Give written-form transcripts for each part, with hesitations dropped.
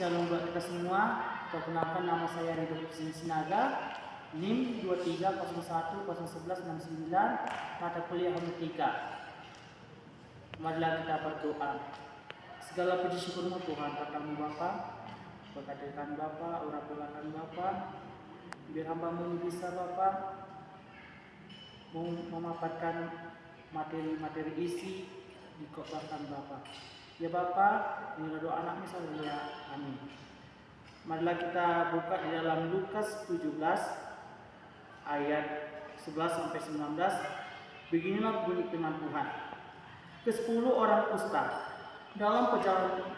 Shalom buat kita semua. Perkenalkan, nama saya Ridho Sinaga, NIM 23010169, mata kuliah Homiletika. Marilah kita berdoa. Segala puji syukurmu Tuhan, katamu Bapa, berkatikan Bapa, urapilakan Bapa, biar hamba-Mu bisa Bapa memaparkan materi-materi isi di khotbahkan Bapa. Ya Bapa, inilah doa anak-Mu Haleluya. Amin. Marilah kita buka di dalam Lukas 17 ayat 11 sampai 19. Beginilah bunyi firman Tuhan. Ke-10 orang kusta. Dalam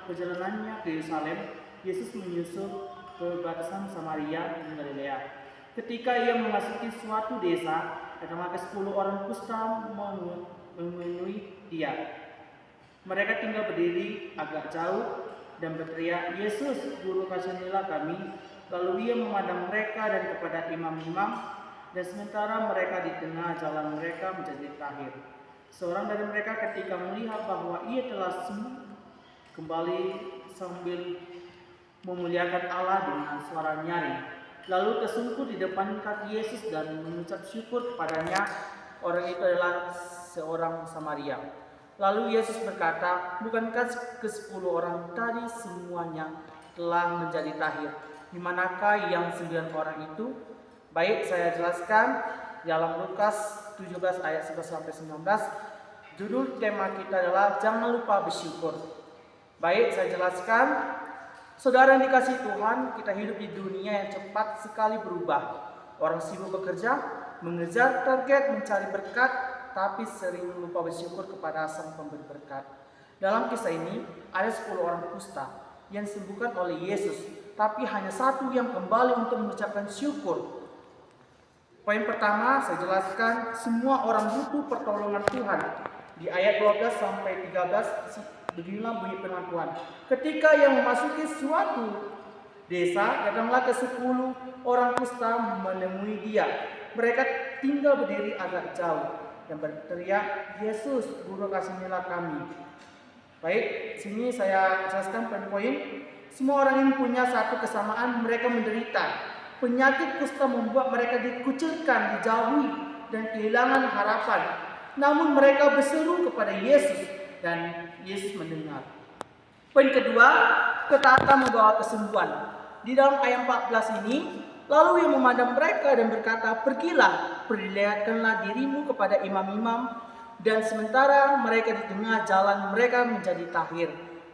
perjalanannya ke Yerusalem, Yesus menyusul perbatasan Samaria dan Galilea. Ketika ia memasuki suatu desa, datanglah ke-10 orang kusta memenuhi dia. Mereka tinggal berdiri agak jauh dan berteriak, "Yesus, Guru, kasihanilah kami." Lalu ia memandang mereka dan kepada imam-imam, dan sementara mereka di tengah jalan mereka menjadi tahir. Seorang dari mereka ketika melihat bahwa ia telah sembuh, kembali sambil memuliakan Allah dengan suara nyaring. Lalu tersungkur di depan kaki Yesus dan mengucap syukur kepadanya. Orang itu adalah seorang Samaria. Lalu Yesus berkata, "Bukankah ke-10 orang tadi semuanya telah menjadi tahir? Di manakah yang 9 orang itu?" Baik, saya jelaskan dalam Lukas 17 ayat 11 sampai 19. Judul tema kita adalah jangan lupa bersyukur. Baik, saya jelaskan. Saudara yang dikasihi Tuhan, kita hidup di dunia yang cepat sekali berubah. Orang sibuk bekerja, mengejar target, mencari berkat, tapi sering lupa bersyukur kepada Sang Pemberi berkat. Dalam kisah ini ada 10 orang kusta yang disembuhkan oleh Yesus, tapi hanya satu yang kembali untuk mengucapkan syukur. Poin pertama saya jelaskan, semua orang butuh pertolongan Tuhan. Di ayat 12 sampai 13 beginilah bunyi firman Tuhan. Ketika yang memasuki suatu desa, datanglah ke-10 orang kusta menemui dia. Mereka tinggal berdiri agak jauh dan berteriak, "Yesus, Guru, kasihanilah kami." Baik, sini saya jelaskan poin-poin. Semua orang ini punya satu kesamaan, mereka menderita. Penyakit kusta membuat mereka dikucilkan, dijauhi, dan kehilangan harapan. Namun mereka berseru kepada Yesus dan Yesus mendengar. Poin kedua, ketaatan membawa kesembuhan. Di dalam ayat 14 ini, lalu ia memandang mereka dan berkata, "Pergilah, perlihatkanlah dirimu kepada imam-imam." Dan sementara mereka di tengah jalan mereka menjadi tahir.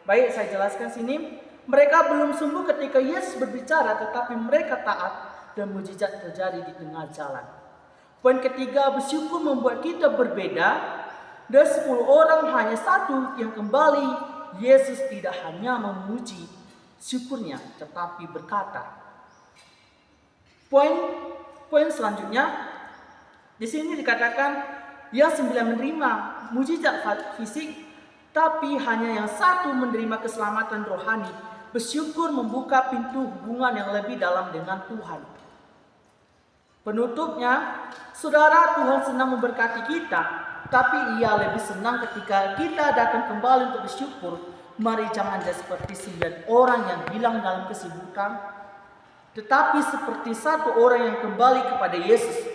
Baik, saya jelaskan sini. Mereka belum sembuh ketika Yesus berbicara, tetapi mereka taat dan mujizat terjadi di tengah jalan. Poin ketiga, bersyukur membuat kita berbeda. Dari 10 orang hanya satu yang kembali. Yesus tidak hanya memuji syukurnya, tetapi berkata. Poin selanjutnya, di sini dikatakan yang 9 menerima mujizat fisik, tapi hanya yang satu menerima keselamatan rohani. Bersyukur membuka pintu hubungan yang lebih dalam dengan Tuhan. Penutupnya, saudara, Tuhan senang memberkati kita, tapi Ia lebih senang ketika kita datang kembali untuk bersyukur. Mari jangan jadi seperti 9 orang yang hilang dalam kesibukan, tetapi seperti satu orang yang kembali kepada Yesus.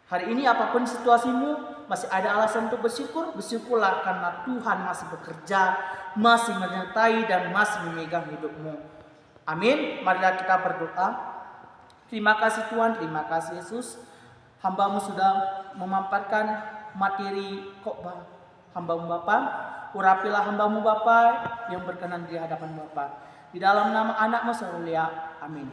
Hari ini apapun situasimu, masih ada alasan untuk bersyukur. Bersyukurlah karena Tuhan masih bekerja, masih menyertai dan masih memegang hidupmu. Amin. Marilah kita berdoa. Terima kasih Tuhan, terima kasih Yesus. Hamba-Mu sudah memaparkan materi khotbah hamba-Mu Bapa. Urapilah hamba-Mu Bapa yang berkenan di hadapan Bapa. Di dalam nama anak-Mu Haleluya. Amin.